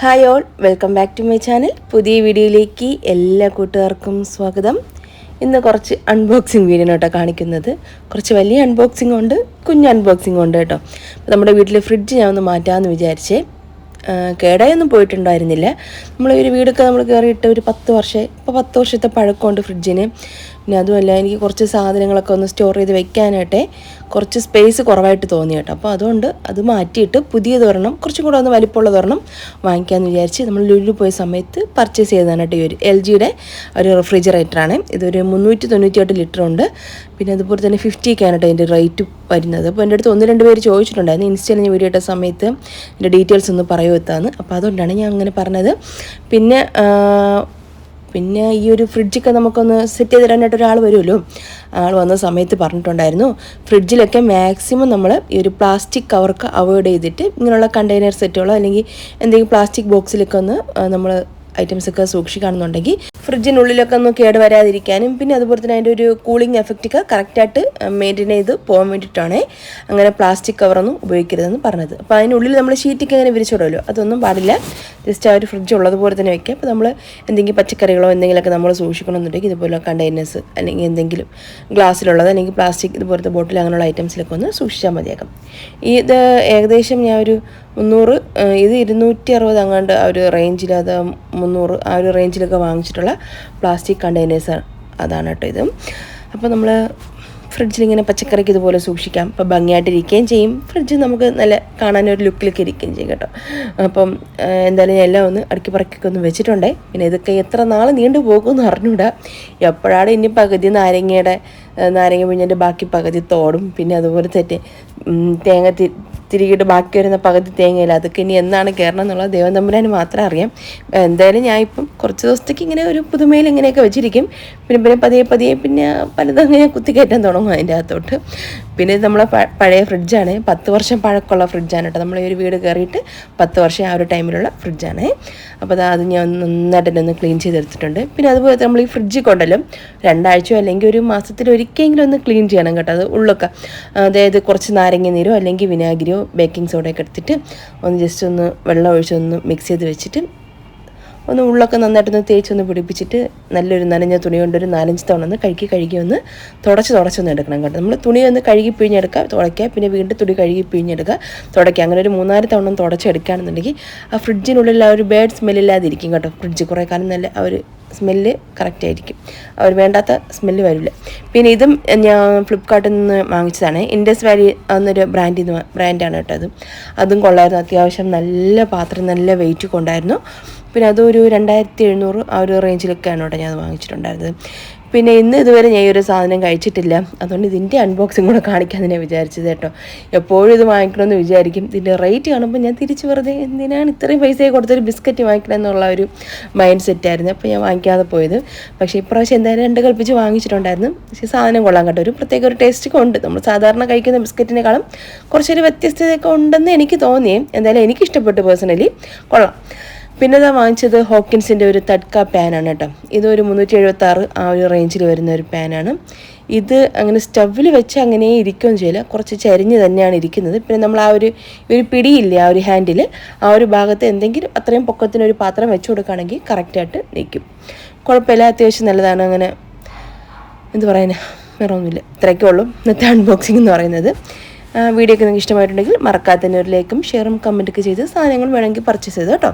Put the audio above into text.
Hi all, welcome back to my channel. പുതിയ വീഡിയോയിലേക്ക് എല്ലാ കൂട്ടുകാർക്കും സ്വാഗതം. ഇന്ന് കുറച്ച് അൺബോക്സിങ് വീഡിയോ കേട്ടോ കാണിക്കുന്നത്. കുറച്ച് വലിയ അൺബോക്സിങ് ഉണ്ട്, കുഞ്ഞ് അൺബോക്സിങ് ഉണ്ട് കേട്ടോ. അപ്പോൾ നമ്മുടെ വീട്ടിലെ ഫ്രിഡ്ജ് ഞാൻ ഒന്ന് മാറ്റാമെന്ന് വിചാരിച്ചേ. കേടായൊന്നും പോയിട്ടുണ്ടായിരുന്നില്ല. നമ്മൾ ഒരു വീടൊക്കെ നമ്മൾ കയറിയിട്ട് ഒരു 10 വർഷത്തെ പഴക്കമുണ്ട് ഫ്രിഡ്ജിന്. പിന്നെ അതുമല്ല, എനിക്ക് കുറച്ച് സാധനങ്ങളൊക്കെ ഒന്ന് സ്റ്റോർ ചെയ്ത് വെക്കാനായിട്ടേ കുറച്ച് സ്പേസ് കുറവായിട്ട് തോന്നി കേട്ടോ. അപ്പോൾ അതുകൊണ്ട് അത് മാറ്റിയിട്ട് പുതിയതൊരെണ്ണം, കുറച്ചും കൂടെ ഒന്ന് വലിപ്പമുള്ളതൊരെണ്ണം വാങ്ങിക്കാമെന്ന് വിചാരിച്ച് നമ്മൾ ലുലു പോയ സമയത്ത് പർച്ചേസ് ചെയ്തതാണ് കേട്ടോ. ഈ ഒരു LGയുടെ ഒരു റെഫ്രിജറേറ്ററാണ്. ഇതൊരു 398 ലിറ്റർ ഉണ്ട്. പിന്നെ അതുപോലെ തന്നെ 50K ആണ് അതിൻ്റെ റേറ്റ് വരുന്നത്. അപ്പോൾ എൻ്റെ അടുത്ത് 1-2 പേര് ചോദിച്ചിട്ടുണ്ടായിരുന്നു ഇൻസ്റ്റയിൽ ഞാൻ വീഡിയോ ഇട്ട സമയത്ത് എൻ്റെ ഡീറ്റെയിൽസ് ഒന്ന് പറയുമോ എത്താന്ന്. അപ്പോൾ അതുകൊണ്ടാണ് ഞാൻ അങ്ങനെ പറഞ്ഞത്. പിന്നെ ഈ ഒരു ഫ്രിഡ്ജൊക്കെ നമുക്കൊന്ന് സെറ്റ് ചെയ്ത് തരാനായിട്ട് ഒരാൾ വരുമല്ലോ. ആൾ വന്ന സമയത്ത് പറഞ്ഞിട്ടുണ്ടായിരുന്നു, ഫ്രിഡ്ജിലൊക്കെ മാക്സിമം നമ്മൾ ഈ ഒരു പ്ലാസ്റ്റിക് കവർക്ക് അവോയ്ഡ് ചെയ്തിട്ട് ഇങ്ങനെയുള്ള കണ്ടെയ്നർ സെറ്റുകളോ അല്ലെങ്കിൽ എന്തെങ്കിലും പ്ലാസ്റ്റിക് ബോക്സിലൊക്കെ ഒന്ന് നമ്മൾ ഐറ്റംസൊക്കെ സൂക്ഷിക്കുകയാണെന്നുണ്ടെങ്കിൽ ഫ്രിഡ്ജിനുള്ളിലൊക്കെ ഒന്ന് കേട് വരാതിരിക്കാനും പിന്നെ അതുപോലെ തന്നെ അതിൻ്റെ ഒരു കൂളിംഗ് എഫക്റ്റൊക്കെ കറക്റ്റായിട്ട് മെയിൻറ്റെയിൻ ചെയ്ത് പോകാൻ വേണ്ടിയിട്ടാണ് അങ്ങനെ പ്ലാസ്റ്റിക് കവറൊന്നും ഉപയോഗിക്കരുതെന്ന് പറഞ്ഞത്. അപ്പോൾ അതിനുള്ളിൽ നമ്മൾ ഷീറ്റൊക്കെ അങ്ങനെ വിരിച്ചിടുമല്ലോ, അതൊന്നും പാടില്ല. ജസ്റ്റ് ആ ഒരു ഫ്രിഡ്ജ് ഉള്ളതുപോലെ തന്നെ വയ്ക്കുക. അപ്പോൾ നമ്മൾ എന്തെങ്കിലും പച്ചക്കറികളോ എന്തെങ്കിലുമൊക്കെ നമ്മൾ സൂക്ഷിക്കണമെന്നുണ്ടെങ്കിൽ ഇതുപോലെ കണ്ടെയ്നേഴ്സ് അല്ലെങ്കിൽ എന്തെങ്കിലും ഗ്ലാസ്സിലുള്ളത് അല്ലെങ്കിൽ പ്ലാസ്റ്റിക് ഇതുപോലത്തെ ബോട്ടിൽ അങ്ങനെയുള്ള ഐറ്റംസിലൊക്കെ ഒന്ന് സൂക്ഷിച്ചാൽ മതിയാക്കാം. ഇത് ഏകദേശം ഞാൻ ഒരു 300, ഇത് 260 അങ്ങാണ്ട് ആ ഒരു റേഞ്ചിൽ, അത് 300 ആ ഒരു റേഞ്ചിലൊക്കെ വാങ്ങിച്ചിട്ടുള്ള പ്ലാസ്റ്റിക് കണ്ടെയ്നേഴ്സ് അതാണ് കേട്ടോ ഇത്. അപ്പോൾ നമ്മൾ ഫ്രിഡ്ജിലിങ്ങനെ പച്ചക്കറിക്ക് ഇതുപോലെ സൂക്ഷിക്കാം. അപ്പോൾ ഭംഗിയായിട്ടിരിക്കുകയും ചെയ്യും. ഫ്രിഡ്ജ് നമുക്ക് നല്ല കാണാനൊരു ലുക്കിലൊക്കെ ഇരിക്കുകയും ചെയ്യും കേട്ടോ. അപ്പം എന്തായാലും ഞാൻ എല്ലാം ഒന്ന് അടുക്കി പറക്കൊക്കെ ഒന്ന് വെച്ചിട്ടുണ്ടേ. പിന്നെ ഇതൊക്കെ എത്ര നാൾ നീണ്ടു പോകുമെന്ന് അറിഞ്ഞൂടാ. എപ്പോഴാണ് ഇനി പകുതി നാരങ്ങ പിഴിഞ്ഞതിൻ്റെ ബാക്കി പകുതി തോടും, പിന്നെ അതുപോലെ തന്നെ തേങ്ങ തിരികിട്ട് ബാക്കി വരുന്ന പകുതി തേങ്ങയില്ല, അതൊക്കെ ഇനി എന്നാണ് കയറണം എന്നുള്ളത് ദൈവം തമ്പുരാന് മാത്രം അറിയാം. എന്തായാലും ഞാൻ ഇപ്പം കുറച്ച് ദിവസത്തേക്ക് ഇങ്ങനെ ഒരു പുതുമയിൽ ഇങ്ങനെയൊക്കെ വെച്ചിരിക്കും. പിന്നെ പതിയെ പിന്നെ പലതും അങ്ങനെ കുത്തിക്കയറ്റാൻ തുടങ്ങും അതിൻ്റെ അകത്തോട്ട്. പിന്നെ ഇത് നമ്മളെ പഴയ ഫ്രിഡ്ജാണ്, 10 വർഷം പഴക്കമുള്ള ഫ്രിഡ്ജാണ് കേട്ടോ. നമ്മൾ ഈ ഒരു വീട് കയറിയിട്ട് 10 വർഷം ആ ഒരു ടൈമിലുള്ള ഫ്രിഡ്ജാണ്. അപ്പോൾ അത് ഞാൻ നന്നായിട്ടൊന്ന് ക്ലീൻ ചെയ്തെടുത്തിട്ടുണ്ട്. പിന്നെ അതുപോലെ നമ്മൾ ഈ ഫ്രിഡ്ജ് കൊണ്ടല്ലോ 2 ആഴ്ചയോ അല്ലെങ്കിൽ ഒരു മാസത്തിൽ ഒരിക്കലെങ്കിലും ഒന്ന് ക്ലീൻ ചെയ്യണം കേട്ടോ. അത് ഉള്ളൊക്കെ, അതായത് കുറച്ച് നാരങ്ങ നീരോ അല്ലെങ്കിൽ വിനാഗിരിയോ ബേക്കിംഗ് സോഡയൊക്കെ എടുത്തിട്ട് ഒന്ന് ജസ്റ്റ് ഒന്ന് വെള്ളം ഒഴിച്ചൊന്ന് മിക്സ് ചെയ്ത് വെച്ചിട്ട് ഒന്ന് ഉള്ളൊക്കെ നന്നായിട്ടൊന്ന് തേച്ചൊന്ന് പിടിപ്പിച്ചിട്ട് നല്ലൊരു നനഞ്ഞ തുണി കൊണ്ടൊരു 4-5 തവണ ഒന്ന് കഴുകി ഒന്ന് തുടച്ചൊന്ന് എടുക്കണം കേട്ടോ. നമ്മൾ തുണി ഒന്ന് കഴുകി പിഴിഞ്ഞെടുക്കുക, തുടയ്ക്കുക, പിന്നെ വീണ്ടും തുണി കഴുകി പിഴിഞ്ഞെടുക്കുക, തുടയ്ക്കുക. അങ്ങനെ ഒരു 3-4 തവണ തുടച്ചെടുക്കുകയാണെന്നുണ്ടെങ്കിൽ ആ ഫ്രിഡ്ജിനുള്ളിൽ ആ ഒരു ബാഡ് സ്മെല്ലില്ലാതിരിക്കും കേട്ടോ. ഫ്രിഡ്ജ് കുറേ കാലം നല്ല ആ ഒരു സ്മെല്ല് കറക്റ്റായിരിക്കും, അവർ വേണ്ടാത്ത സ്മെല്ല് വരില്ല. പിന്നെ ഇതും ഞാൻ ഫ്ലിപ്കാർട്ടിൽ നിന്ന് വാങ്ങിച്ചതാണ്. ഇൻഡസ് വാലി എന്നൊരു ബ്രാൻഡാണ് കേട്ടോ. അതും കൊള്ളായിരുന്നു. അത്യാവശ്യം നല്ല പാത്രം, നല്ല വെയിറ്റ് കൊണ്ടായിരുന്നു. പിന്നെ അതൊരു 2700 ആ ഒരു റേഞ്ചിലൊക്കെയാണ് കേട്ടോ ഞാൻ വാങ്ങിച്ചിട്ടുണ്ടായിരുന്നത്. പിന്നെ ഇതുവരെ ഞാൻ ഈ ഒരു സാധനം കഴിച്ചിട്ടില്ല, അതുകൊണ്ട് ഇതിൻ്റെ അൺബോക്സിങ് കൂടെ കാണിക്കാമെന്ന് ഞാൻ വിചാരിച്ചത് കേട്ടോ. എപ്പോഴും ഇത് വാങ്ങിക്കണമെന്ന് വിചാരിക്കും. ഇതിൻ്റെ റേറ്റ് കാണുമ്പോൾ ഞാൻ തിരിച്ച് വെറുതെ എന്തിനാണ് ഇത്രയും പൈസ കൊടുത്തൊരു ബിസ്ക്കറ്റ് വാങ്ങിക്കണം എന്നുള്ള ഒരു മൈൻഡ് സെറ്റായിരുന്നു. അപ്പോൾ ഞാൻ വാങ്ങിക്കാതെ പോയത്. പക്ഷേ ഇപ്രാവശ്യം എന്തായാലും 2 കൽപ്പിച്ച് വാങ്ങിച്ചിട്ടുണ്ടായിരുന്നു. പക്ഷേ സാധനം കൊള്ളാൻ കേട്ടോ. ഒരു പ്രത്യേക ഒരു ടേസ്റ്റൊക്കെ ഉണ്ട്. നമ്മൾ സാധാരണ കഴിക്കുന്ന ബിസ്ക്കറ്റിനേക്കാളും കുറച്ചൊരു വ്യത്യസ്തതയൊക്കെ ഉണ്ടെന്ന് എനിക്ക് തോന്നി. എന്തായാലും എനിക്കിഷ്ടപ്പെട്ടു, പേഴ്സണലി കൊള്ളാം. പിന്നെ ഇതാ വാങ്ങിച്ചത് ഹോക്കിൻസിൻ്റെ ഒരു തഡ്ക പാനാണ് കേട്ടോ. ഇതൊരു 376 ആ ഒരു റേഞ്ചിൽ വരുന്ന ഒരു പാനാണ്. ഇത് അങ്ങനെ സ്റ്റവിൽ വെച്ച് അങ്ങനെ ഇരിക്കുകയും ചെയ്യില്ല, കുറച്ച് ചരിഞ്ഞ് തന്നെയാണ് ഇരിക്കുന്നത്. പിന്നെ നമ്മൾ ആ ഒരു പിടിയില്ലേ, ആ ഒരു ഹാൻഡിൽ, ആ ഒരു ഭാഗത്ത് എന്തെങ്കിലും അത്രയും പൊക്കത്തിനൊരു പാത്രം വെച്ച് കൊടുക്കുകയാണെങ്കിൽ കറക്റ്റായിട്ട് നിൽക്കും. കുഴപ്പമില്ല, അത്യാവശ്യം നല്ലതാണ്. അങ്ങനെ എന്ത് പറയാനാ, വേറെ ഒന്നുമില്ല. ഇത്രയൊക്കെ ഉള്ളൂ ഇന്നത്തെ അൺബോക്സിംഗ് എന്ന് പറയുന്നത്. വീഡിയോ ഒക്കെ നിങ്ങൾക്ക് ഇഷ്ടമായിട്ടുണ്ടെങ്കിൽ മറക്കാതെ തന്നെ ഒരു ലൈക്കും ഷെയറും കമൻറ്റൊക്കെ ചെയ്ത് സാധനങ്ങൾ വേണമെങ്കിൽ പർച്ചേസ് ചെയ്തോ കേട്ടോ.